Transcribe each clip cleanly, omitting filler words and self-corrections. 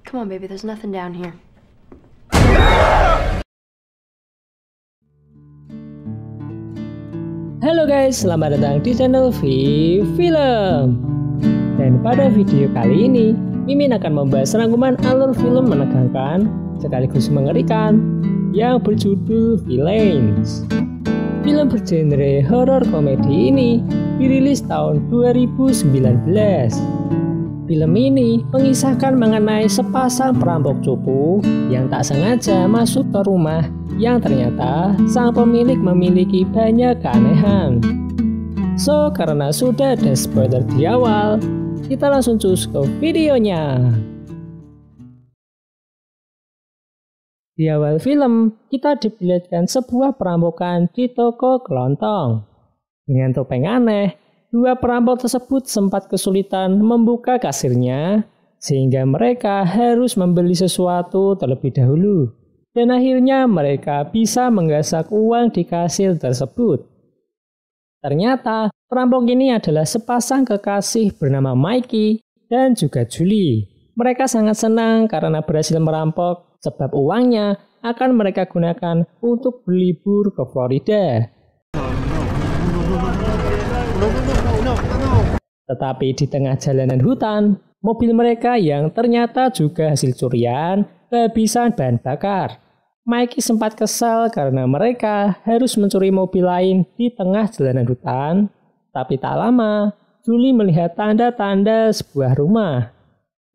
Come on, baby, there's nothing down here. Halo guys, selamat datang di channel Film. Dan pada video kali ini, Mimin akan membahas rangkuman alur film menegangkan sekaligus mengerikan yang berjudul Villains. Film bergenre horor komedi ini dirilis tahun 2019. Film ini mengisahkan mengenai sepasang perampok cupu yang tak sengaja masuk ke rumah yang ternyata sang pemilik memiliki banyak keanehan. So, karena sudah ada spoiler di awal, kita langsung cus ke videonya. Di awal film, kita diperlihatkan sebuah perampokan di toko kelontong. Dengan topeng aneh, dua perampok tersebut sempat kesulitan membuka kasirnya, sehingga mereka harus membeli sesuatu terlebih dahulu. Dan akhirnya mereka bisa menggasak uang di kasir tersebut. Ternyata perampok ini adalah sepasang kekasih bernama Mikey dan juga Julie. Mereka sangat senang karena berhasil merampok sebab uangnya akan mereka gunakan untuk berlibur ke Florida. Tetapi di tengah jalanan hutan, mobil mereka yang ternyata juga hasil curian kehabisan bahan bakar. Mikey sempat kesal karena mereka harus mencuri mobil lain di tengah jalanan hutan. Tapi tak lama, Julie melihat tanda-tanda sebuah rumah.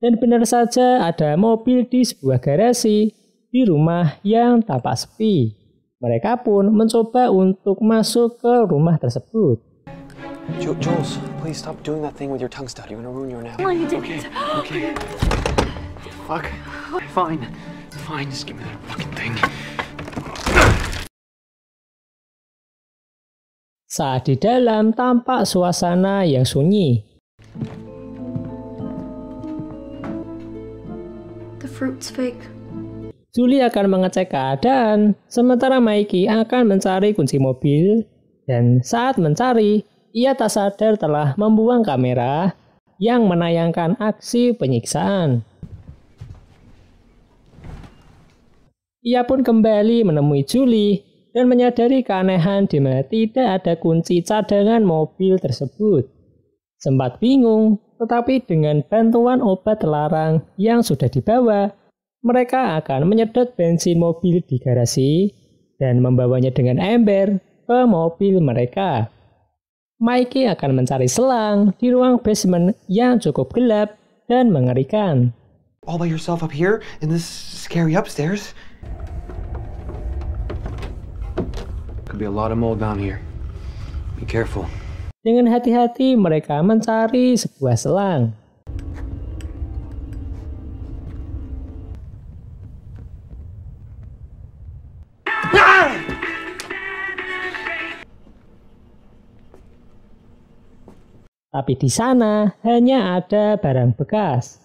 Dan benar saja ada mobil di sebuah garasi di rumah yang tampak sepi. Mereka pun mencoba untuk masuk ke rumah tersebut. Jules, please stop doing that thing with your tongue stud. You're gonna ruin your nap. No, you didn't. Okay. Fuck. Fine, just give me that fucking thing. Saat di dalam tampak suasana yang sunyi. The fruit's fake. Julie akan mengecek keadaan, sementara Mikey akan mencari kunci mobil. Dan saat mencari, ia tak sadar telah membuang kamera yang menayangkan aksi penyiksaan. Ia pun kembali menemui Julie dan menyadari keanehan di mana tidak ada kunci cadangan mobil tersebut. Sempat bingung, tetapi dengan bantuan obat terlarang yang sudah dibawa, mereka akan menyedot bensin mobil di garasi dan membawanya dengan ember ke mobil mereka. Mikey akan mencari selang di ruang basement yang cukup gelap dan mengerikan. All by yourself up here in this scary upstairs? Could be a lot of mold down here. Be careful. Dengan hati-hati mereka mencari sebuah selang. Tapi di sana hanya ada barang bekas.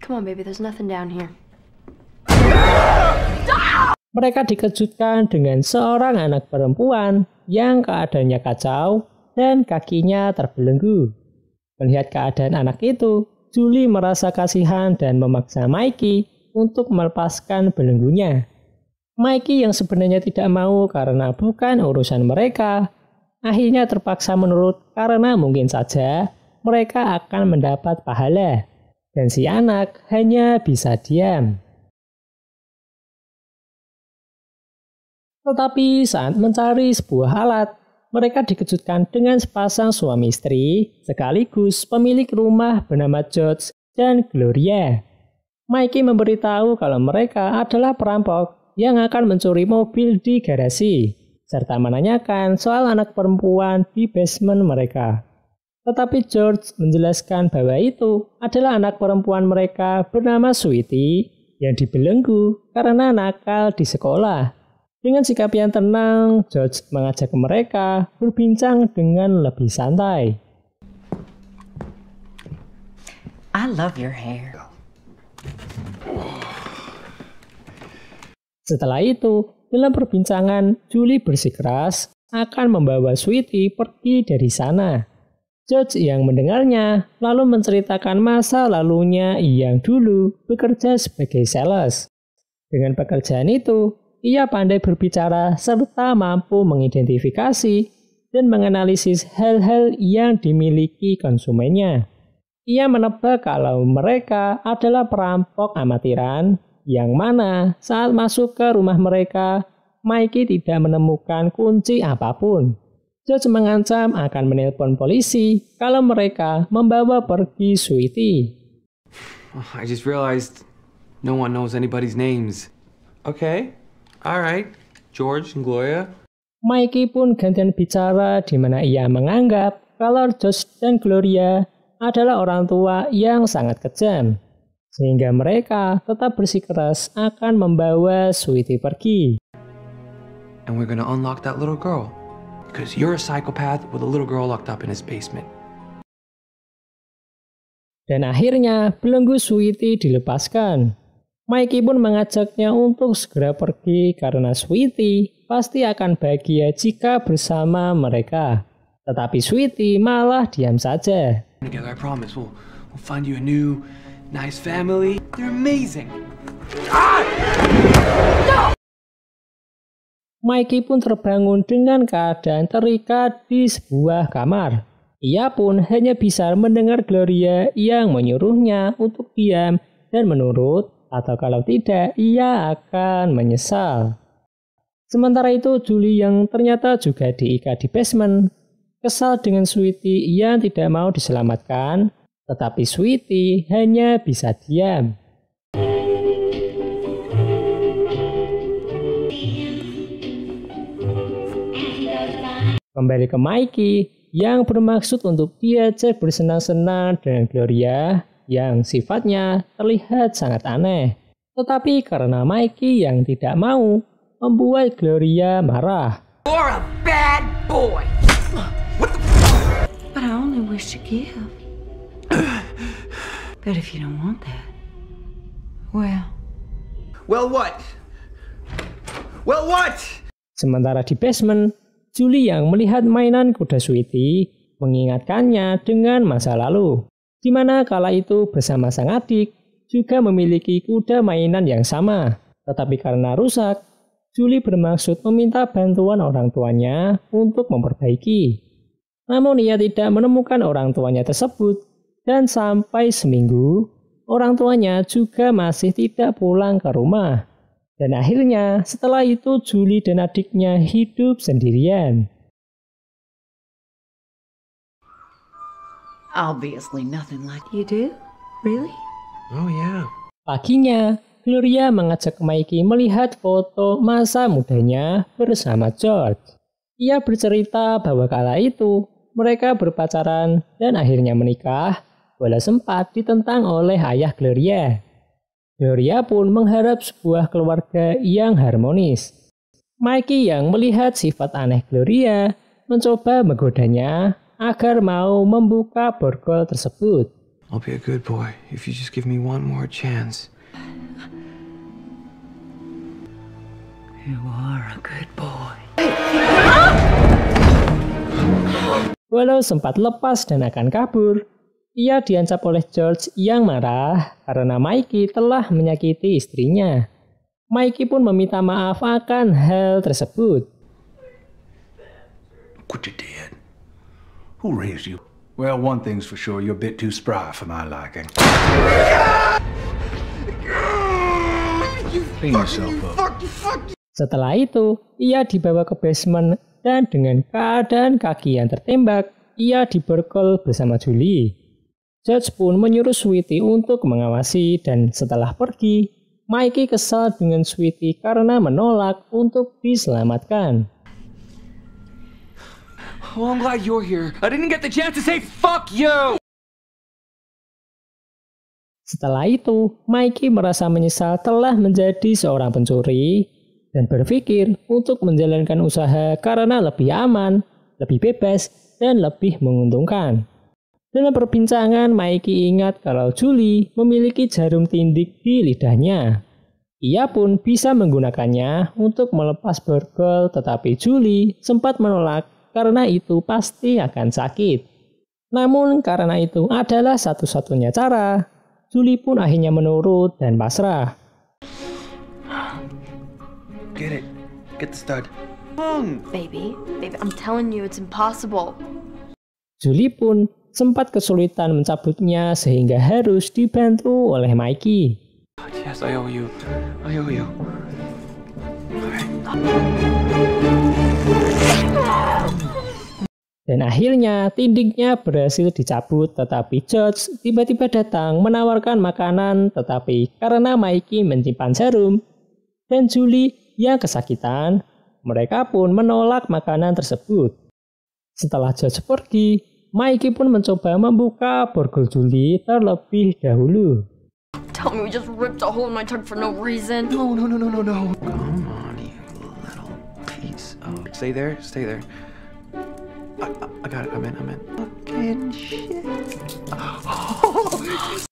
Come on, baby, there's nothing down here. Mereka dikejutkan dengan seorang anak perempuan yang keadaannya kacau dan kakinya terbelenggu. Melihat keadaan anak itu, Julie merasa kasihan dan memaksa Mikey untuk melepaskan belenggunya. Mikey yang sebenarnya tidak mau karena bukan urusan mereka, akhirnya terpaksa menurut karena mungkin saja mereka akan mendapat pahala. Dan si anak hanya bisa diam. Tetapi saat mencari sebuah alat, mereka dikejutkan dengan sepasang suami istri sekaligus pemilik rumah bernama George dan Gloria. Mikey memberitahu kalau mereka adalah perampok yang akan mencuri mobil di garasi, serta menanyakan soal anak perempuan di basement mereka. Tetapi George menjelaskan bahwa itu adalah anak perempuan mereka bernama Sweetie yang dibelenggu karena nakal di sekolah. Dengan sikap yang tenang, George mengajak mereka berbincang dengan lebih santai. I love your hair. Setelah itu, dalam perbincangan, Julie bersikeras akan membawa Sweetie pergi dari sana. George yang mendengarnya lalu menceritakan masa lalunya yang dulu bekerja sebagai sales. Dengan pekerjaan itu, ia pandai berbicara serta mampu mengidentifikasi dan menganalisis hal-hal yang dimiliki konsumennya. Ia menebak kalau mereka adalah perampok amatiran yang mana saat masuk ke rumah mereka, Mikey tidak menemukan kunci apapun. George mengancam akan menelpon polisi kalau mereka membawa pergi Sweetie. I just realized no one knows anybody's names. Okay, alright, George and Gloria. Mikey pun gantian bicara di mana ia menganggap kalau George dan Gloria adalah orang tua yang sangat kejam. Sehingga mereka tetap bersikeras akan membawa Sweetie pergi. And we're gonna unlock that little girl. Because you're a psychopath with a little girl locked up in his basement. Dan akhirnya belenggu Sweetie dilepaskan. Mikey pun mengajaknya untuk segera pergi karena Sweetie pasti akan bahagia jika bersama mereka. Tetapi Sweetie malah diam saja. Together, I promise we'll find you a new, nice family. They're amazing. Mikey pun terbangun dengan keadaan terikat di sebuah kamar. Ia pun hanya bisa mendengar Gloria yang menyuruhnya untuk diam dan menurut, atau kalau tidak, ia akan menyesal. Sementara itu, Julie yang ternyata juga diikat di basement, kesal dengan Sweetie yang tidak mau diselamatkan, tetapi Sweetie hanya bisa diam. Kembali ke Mikey yang bermaksud untuk diajak bersenang-senang dengan Gloria yang sifatnya terlihat sangat aneh. Tetapi karena Mikey yang tidak mau, membuat Gloria marah. You're a bad boy. But I only wish to give. But if you don't want that, well. Well, what? Well, what? Sementara di basement, Julie yang melihat mainan kuda Sweetie mengingatkannya dengan masa lalu, di mana kala itu bersama sang adik juga memiliki kuda mainan yang sama. Tetapi karena rusak, Julie bermaksud meminta bantuan orang tuanya untuk memperbaiki. Namun ia tidak menemukan orang tuanya tersebut dan sampai seminggu, orang tuanya juga masih tidak pulang ke rumah. Dan akhirnya setelah itu Julie dan adiknya hidup sendirian. Obviously nothing like You do? Really? Oh, yeah. Paginya, Gloria mengajak Mikey melihat foto masa mudanya bersama George. Ia bercerita bahwa kala itu mereka berpacaran dan akhirnya menikah, walau sempat ditentang oleh ayah Gloria. Gloria pun mengharap sebuah keluarga yang harmonis. Mikey yang melihat sifat aneh Gloria mencoba menggodanya agar mau membuka borgol tersebut. I'll be a good boy if you just give me one more chance. You are a good boy. Walau sempat lepas dan akan kabur, ia diancam oleh George yang marah karena Mikey telah menyakiti istrinya. Mikey pun meminta maaf akan hal tersebut. What you did? Who raised you? Well, one thing's for sure, you're a bit too spry for my liking. Clean yourself up. Setelah itu, ia dibawa ke basement dan dengan keadaan kaki yang tertembak, ia diborgol bersama Julie. George pun menyuruh Sweetie untuk mengawasi dan setelah pergi, Mikey kesal dengan Sweetie karena menolak untuk diselamatkan. Oh, I'm glad you're here. I didn't get the chance to say fuck you! Setelah itu, Mikey merasa menyesal telah menjadi seorang pencuri dan berpikir untuk menjalankan usaha karena lebih aman, lebih bebas, dan lebih menguntungkan. Dalam perbincangan, Mikey ingat kalau Julie memiliki jarum tindik di lidahnya. Ia pun bisa menggunakannya untuk melepas borgol, tetapi Julie sempat menolak karena itu pasti akan sakit. Namun karena itu adalah satu-satunya cara, Julie pun akhirnya menurut dan pasrah. Get it. Get the stud. Baby, I'm telling you, it's impossible. Julie pun sempat kesulitan mencabutnya sehingga harus dibantu oleh Mikey. God, yes, I owe you. I owe you. Dan akhirnya tindiknya berhasil dicabut, tetapi George tiba-tiba datang menawarkan makanan, tetapi karena Mikey menyimpan jarum dan Julie yang kesakitan, mereka pun menolak makanan tersebut. Setelah George pergi, Mikey pun mencoba membuka borgol Julie terlebih dahulu. Tell me we just ripped a hole in my tongue for no reason. No. Come on, you little piece of... Stay there. I got it. I'm in. Fucking shit.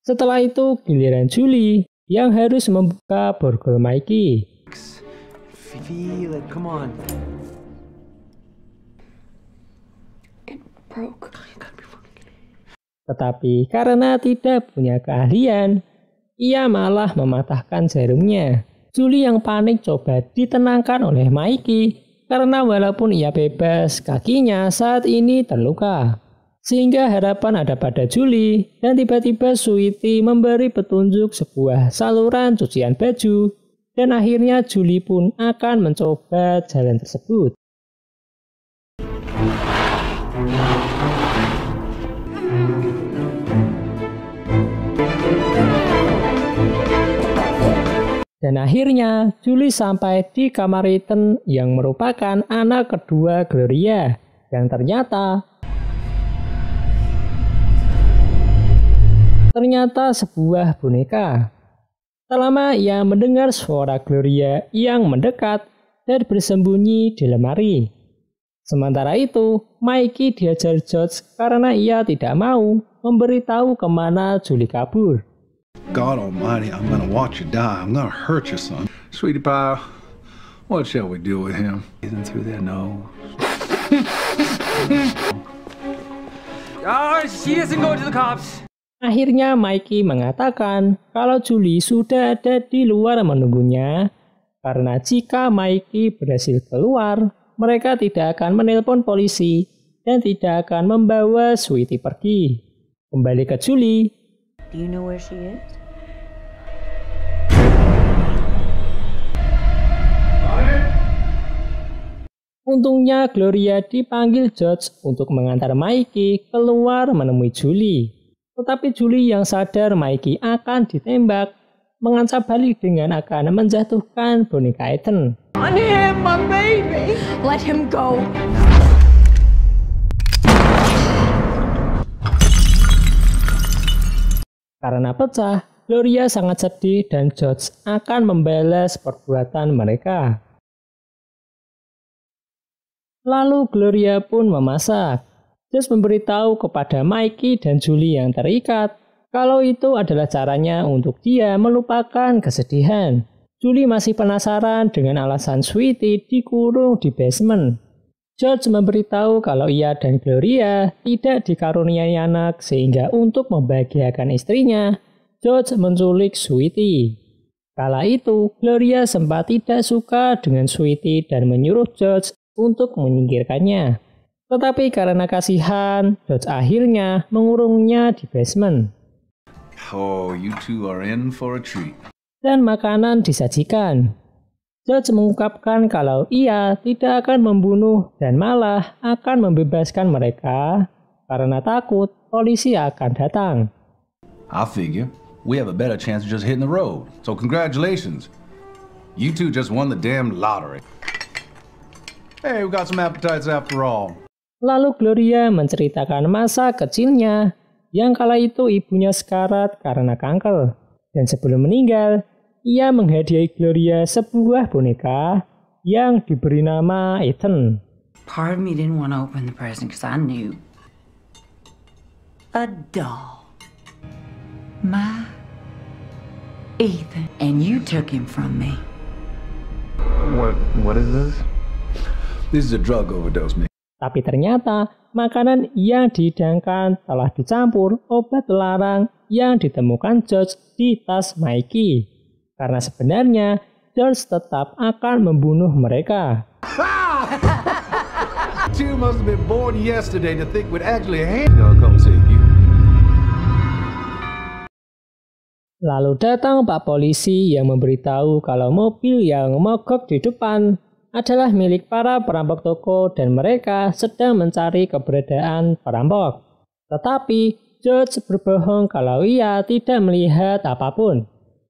Setelah itu giliran Julie yang harus membuka borgol Mikey. Feel it. Come on. It broke. Tetapi karena tidak punya keahlian, ia malah mematahkan jarumnya. Julie yang panik coba ditenangkan oleh Mikey karena walaupun ia bebas, kakinya saat ini terluka. Sehingga harapan ada pada Julie dan tiba-tiba Sweetie memberi petunjuk sebuah saluran cucian baju dan akhirnya Julie pun akan mencoba jalan tersebut. Dan akhirnya Julie sampai di kamar Ethan yang merupakan anak kedua Gloria yang ternyata sebuah boneka. Tak lama ia mendengar suara Gloria yang mendekat dan bersembunyi di lemari. Sementara itu, Mikey diajar George karena ia tidak mau memberitahu kemana Julie kabur. God almighty, I'm gonna watch you die. I'm gonna hurt you, son. Sweetie pie, what shall we do with him? Breathing through their nose. Oh, she doesn't go to the cops. Akhirnya Mikey mengatakan kalau Julie sudah ada di luar menunggunya, karena jika Mikey berhasil keluar, mereka tidak akan menelpon polisi dan tidak akan membawa Sweetie pergi. Kembali ke Julie. Do you know where she is? Untungnya Gloria dipanggil George untuk mengantar Mikey keluar menemui Julie. Tetapi Julie yang sadar Mikey akan ditembak, mengancam balik dengan akan menjatuhkan boneka Ethan. On him, my baby! Let him go. Karena pecah, Gloria sangat sedih dan George akan membalas perbuatan mereka. Lalu Gloria pun memasak. George memberitahu kepada Mikey dan Julie yang terikat kalau itu adalah caranya untuk dia melupakan kesedihan. Julie masih penasaran dengan alasan Sweetie dikurung di basement. George memberitahu kalau ia dan Gloria tidak dikaruniai anak sehingga untuk membahagiakan istrinya, George menculik Sweetie. Kala itu, Gloria sempat tidak suka dengan Sweetie dan menyuruh George untuk menyingkirkannya. Tetapi karena kasihan, George akhirnya mengurungnya di basement. Oh, you two are in for a treat. Dan makanan disajikan. George mengungkapkan kalau ia tidak akan membunuh dan malah akan membebaskan mereka karena takut polisi akan datang. I figure we have a better chance of just hitting the road. So congratulations. You two just won the damn lottery. Hey, we got some appetites after all. Lalu Gloria menceritakan masa kecilnya yang kala itu ibunya sekarat karena kanker. Dan sebelum meninggal, ia menghadiahi Gloria sebuah boneka yang diberi nama Ethan. Part of me didn't want to open the present because I knew. A doll. My Ethan. And you took him from me. What is this? This is a drug overdose, man. Tapi ternyata makanan yang dihidangkan telah dicampur obat terlarang yang ditemukan George di tas Mikey. Karena sebenarnya George tetap akan membunuh mereka. You must have been born yesterday to think we'd actually come save you. Lalu datang Pak Polisi yang memberitahu kalau mobil yang mogok di depan adalah milik para perampok toko dan mereka sedang mencari keberadaan perampok. Tetapi George berbohong kalau ia tidak melihat apapun.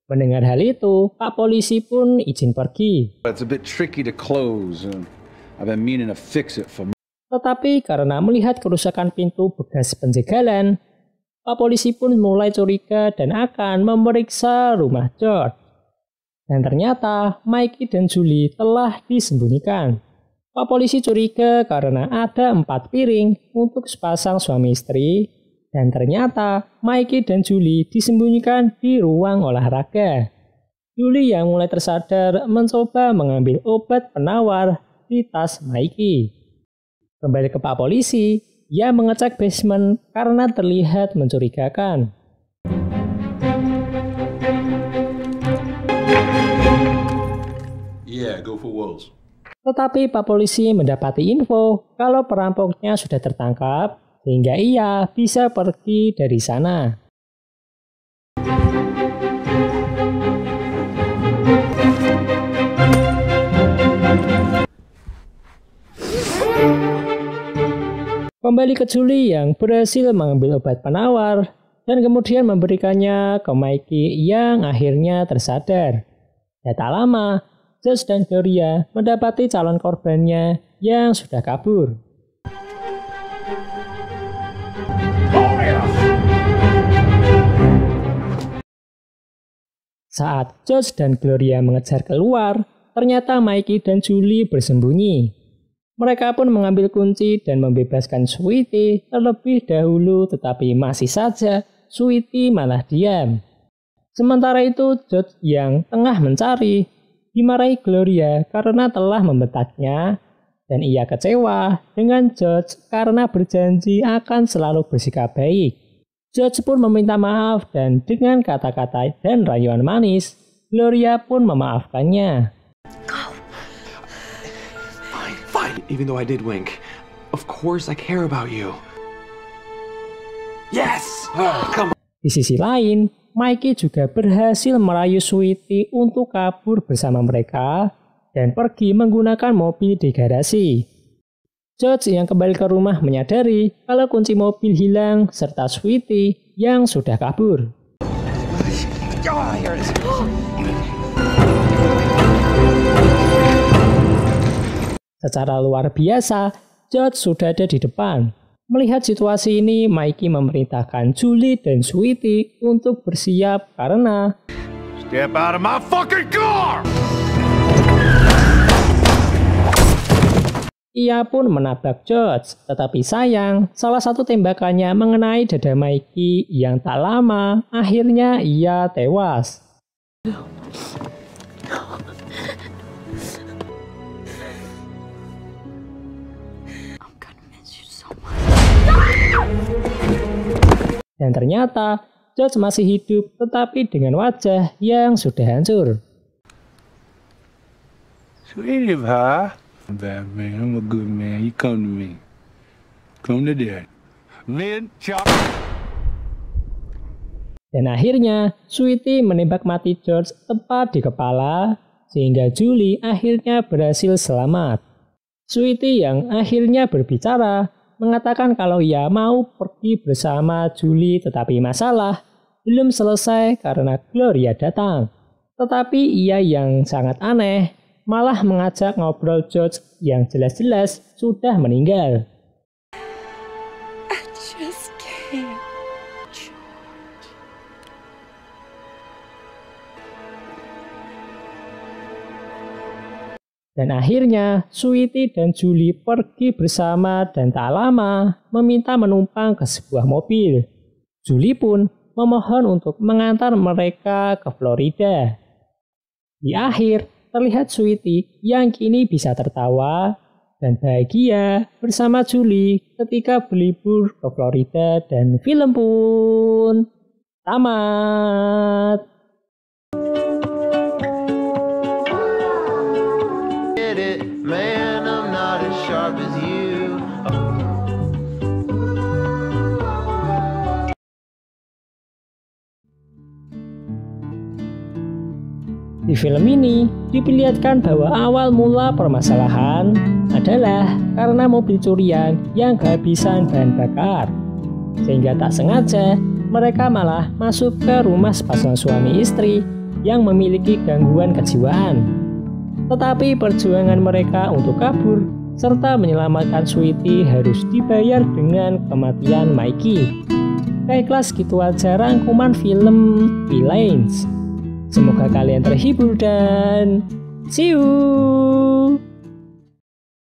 Mendengar hal itu, Pak Polisi pun izin pergi. It's a bit tricky to close. I've been meaning to fix it for. Tetapi karena melihat kerusakan pintu bekas penjagalan, Pak Polisi pun mulai curiga dan akan memeriksa rumah George. Dan ternyata Mikey dan Julie telah disembunyikan. Pak Polisi curiga karena ada 4 piring untuk sepasang suami istri. Dan ternyata Mikey dan Julie disembunyikan di ruang olahraga. Julie yang mulai tersadar mencoba mengambil obat penawar di tas Mikey. Kembali ke Pak Polisi, ia mengecek basement karena terlihat mencurigakan. Yeah, go for walls. Tetapi Pak Polisi mendapati info kalau perampoknya sudah tertangkap, sehingga ia bisa pergi dari sana. Kembali ke Julie yang berhasil mengambil obat penawar dan kemudian memberikannya ke Mikey yang akhirnya tersadar. Dan tak lama, George dan Gloria mendapati calon korbannya yang sudah kabur. Saat George dan Gloria mengejar keluar, ternyata Mikey dan Julie bersembunyi. Mereka pun mengambil kunci dan membebaskan Sweetie terlebih dahulu, tetapi masih saja Sweetie malah diam. Sementara itu George yang tengah mencari dimarahi Gloria karena telah membentaknya dan ia kecewa dengan George karena berjanji akan selalu bersikap baik. George pun meminta maaf dan dengan kata-kata dan rayuan manis, Gloria pun memaafkannya. Fine, even though I did wink. Of course I care about you. Yes! Come on. Di sisi lain, Mikey juga berhasil merayu Sweetie untuk kabur bersama mereka dan pergi menggunakan mobil di garasi. George yang kembali ke rumah menyadari kalau kunci mobil hilang serta Sweetie yang sudah kabur. Secara luar biasa, George sudah ada di depan. Melihat situasi ini, Mikey memerintahkan Julie dan Sweetie untuk bersiap karena Step out of my fucking car! ia pun menabrak George. Tetapi sayang, salah satu tembakannya mengenai dada Mikey yang tak lama akhirnya ia tewas. Dan ternyata George masih hidup tetapi dengan wajah yang sudah hancur. Sweetie pie. I'm bad man. I'm a good man. You come to me. Come to dad. Lynn, Chuck. Dan akhirnya Sweetie menembak mati George tepat di kepala sehingga Julie akhirnya berhasil selamat. Sweetie yang akhirnya berbicara mengatakan kalau ia mau pergi bersama Julie, tetapi masalah belum selesai karena Gloria datang. Tetapi ia yang sangat aneh malah mengajak ngobrol George yang jelas-jelas sudah meninggal. I just can't, George. Dan akhirnya Sweetie dan Julie pergi bersama dan tak lama meminta menumpang ke sebuah mobil. Julie pun memohon untuk mengantar mereka ke Florida. Di akhir terlihat Sweetie yang kini bisa tertawa dan bahagia bersama Julie ketika berlibur ke Florida dan film pun tamat. Man, I'm not as sharp as you. Di film ini diperlihatkan bahwa awal mula permasalahan adalah karena mobil curian yang kehabisan bahan bakar, sehingga tak sengaja mereka malah masuk ke rumah sepasang suami istri yang memiliki gangguan kejiwaan. Tetapi perjuangan mereka untuk kabur serta menyelamatkan Sweetie harus dibayar dengan kematian Mikey. Baiklah, segitu aja rangkuman film Villains. Semoga kalian terhibur dan see you.